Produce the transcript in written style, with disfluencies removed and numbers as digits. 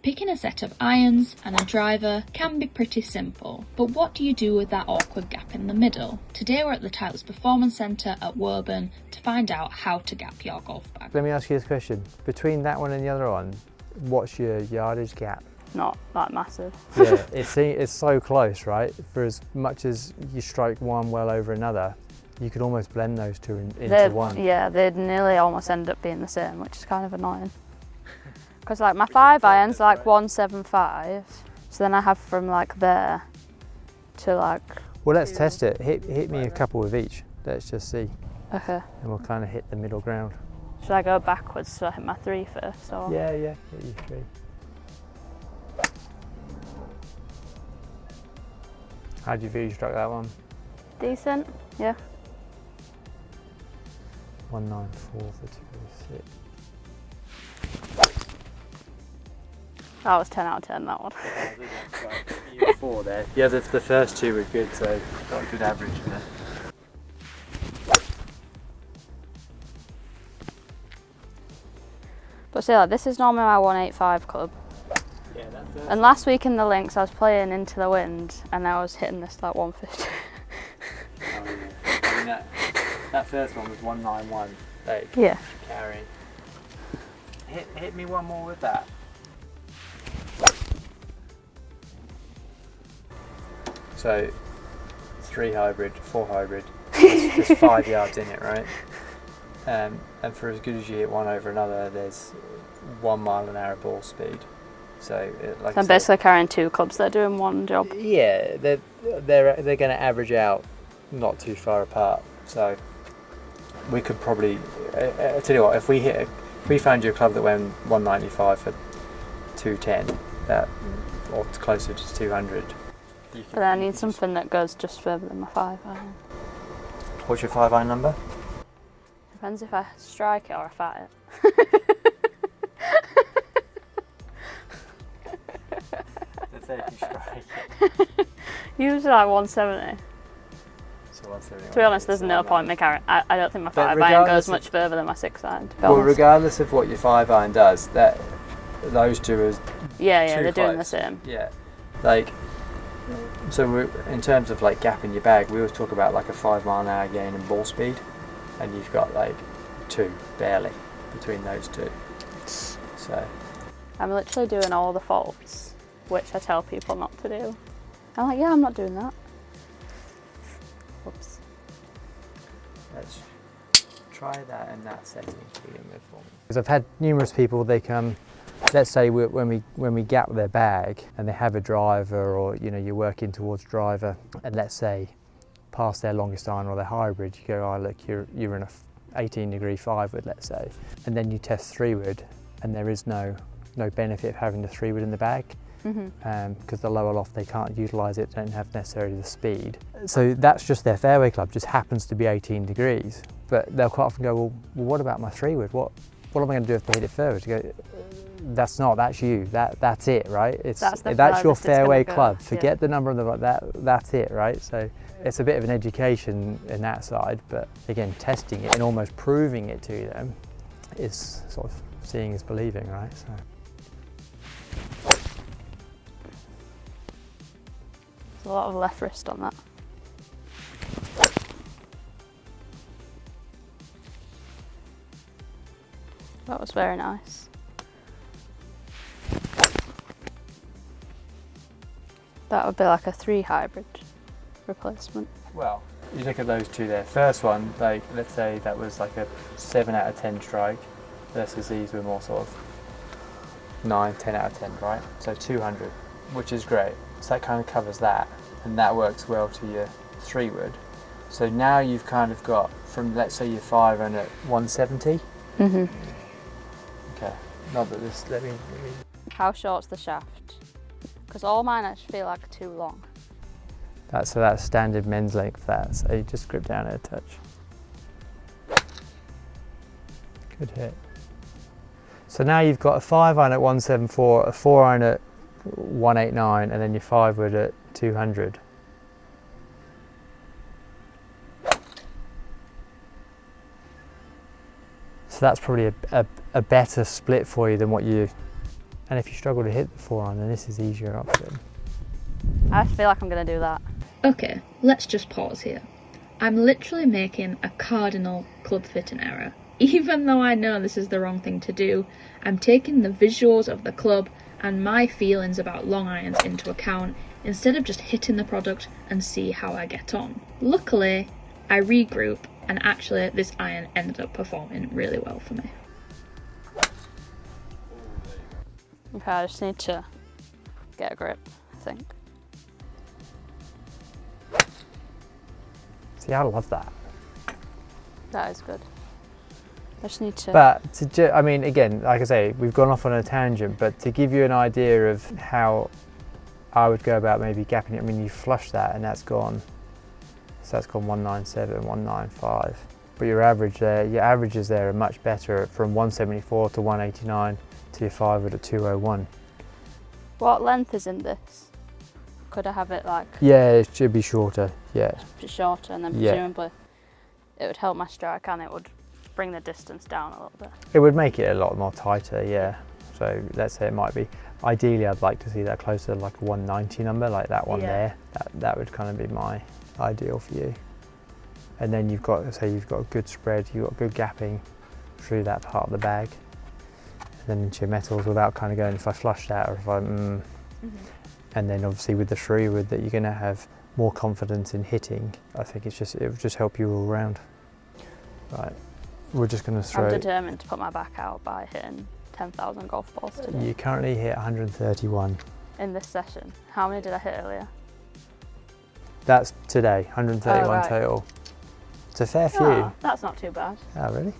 Picking a set of irons and a driver can be pretty simple, but what do you do with that awkward gap in the middle? Today we're at the Titleist Performance Centre at Woburn to find out how to gap your golf bag. Let me ask you this question. Between that one and the other one, what's your yardage gap? Not that massive. Yeah, it's so close, right? For as much as you strike one well over another, you could almost blend those two into one. Yeah, they'd nearly almost end up being the same, which is kind of annoying. Because like my 5 iron's like 175, so then I have from like there to like... Well, let's test it. Hit me a couple of each. Let's just see. Okay. And we'll kind of hit the middle ground. Should I go backwards so I hit my 3 first? Or? Yeah, hit you 3. How do you feel you struck that one? Decent, yeah. 194 for 206. That was 10 out of 10, that one. You were 4 there. Yeah, the first 2 were good, so got a good average there. But still, like, this is normally my 185 club. Yeah, that's And last week in the links I was playing into the wind and I was hitting this like 150. Oh, yeah. I mean, that first one was 191. Like, Yeah. carry. Hit me one more with that. So 3 hybrid, 4 hybrid. There's 5 yards in it, right? And for as good as you hit one over another, there's 1 mile an hour ball speed. So, like I'm basically carrying 2 clubs. They're doing one job. Yeah, they're going to average out not too far apart. So we could probably I tell you what, if we found you a club that went 195 for 210, or closer to 200. But then I need something that goes just further than my 5 iron. What's your 5 iron number? Depends if I strike it or I fat it. Let's say if you strike it. Usually like 170. So 170. To be honest, there's no point in me carrying. I don't think my 5 iron regardless goes much further than my 6 iron. To be Well, honest. regardless of what your 5 iron does, those two are Yeah, too they're doing the close. same. Yeah, like, so in terms of like gap in your bag, we always talk about like a 5 mile an hour gain in ball speed, and you've got like 2 barely between those two. So I'm literally doing all the faults, which I tell people not to do. I'm like, yeah, I'm not doing that. Whoops. let's try that in that setting to begin with for me. Because I've had numerous people, they come, let's say when we gap their bag and they have a driver, or you're working towards driver, and let's say past their longest iron or their hybrid, you go, oh look, you're in a 18-degree 5-wood, let's say, and then you test 3-wood, and there is no benefit of having the 3-wood in the bag. Because the lower loft, they can't utilise it, don't have necessarily the speed. So that's just their fairway club, just happens to be 18 degrees. But they'll quite often go, well what about my 3-wood? What am I going to do if they hit it further? To go, that's you, that's it, right? That's your fairway club. Forget the number of that's it, right? So it's a bit of an education in that side, but again, testing it and almost proving it to them is sort of seeing is believing, right? So. A lot of left wrist on that. That was very nice. That would be like a 3 hybrid replacement. Well, you look at those two there. First one, like let's say that was like a 7 out of 10 strike, versus these were more sort of 9, 10 out of 10, right? So 200, which is great. So that kind of covers that, and that works well to your 3-wood. So now you've kind of got from, let's say, your 5 and at 170. Okay. Not that this. Let me. How short's the shaft? Because all mine actually feel like too long. That's standard men's length. That. So you just grip down at a touch. Good hit. So now you've got a 5 iron at 174, a 4 iron at 189, and then your 5-wood at 200. So that's probably a better split for you than what you And if you struggle to hit the 4-iron, then this is the easier option. I feel like I'm going to do that. Okay, let's just pause here. I'm literally making a cardinal club fitting error. Even though I know this is the wrong thing to do, I'm taking the visuals of the club and my feelings about long irons into account instead of just hitting the product and see how I get on. Luckily, I regroup and actually this iron ended up performing really well for me. Okay, I just need to get a grip, I think. See, I love that. That is good. I just need to... But, I mean, again, like I say, we've gone off on a tangent, but to give you an idea of how I would go about maybe gapping it, I mean, you flush that and that's gone. So that's gone 197, 195. But your averages there are much better from 174 to 189 to your 5 at 201. What length is in this? Could I have it like... Yeah, it should be shorter, yeah. Shorter, and then presumably it would help my strike and it would bring the distance down a little bit. It would make it a lot more tighter, yeah. So let's say it might be, ideally I'd like to see that closer to like a 190 number, like that one there. That would kind of be my ideal for you. And then you've got, say you've got a good spread, you've got good gapping through that part of the bag. And then into your metals without kind of going, if I flush that or if I, And then obviously with the Shrewd that you're going to have more confidence in hitting. I think it would just help you all round. Right, we're just going to throw... I'm determined to put my back out by hitting 10,000 golf balls today. You currently hit 131. In this session. How many did I hit earlier? That's today, 131 total. It's a fair few. Oh, that's not too bad. Oh, really?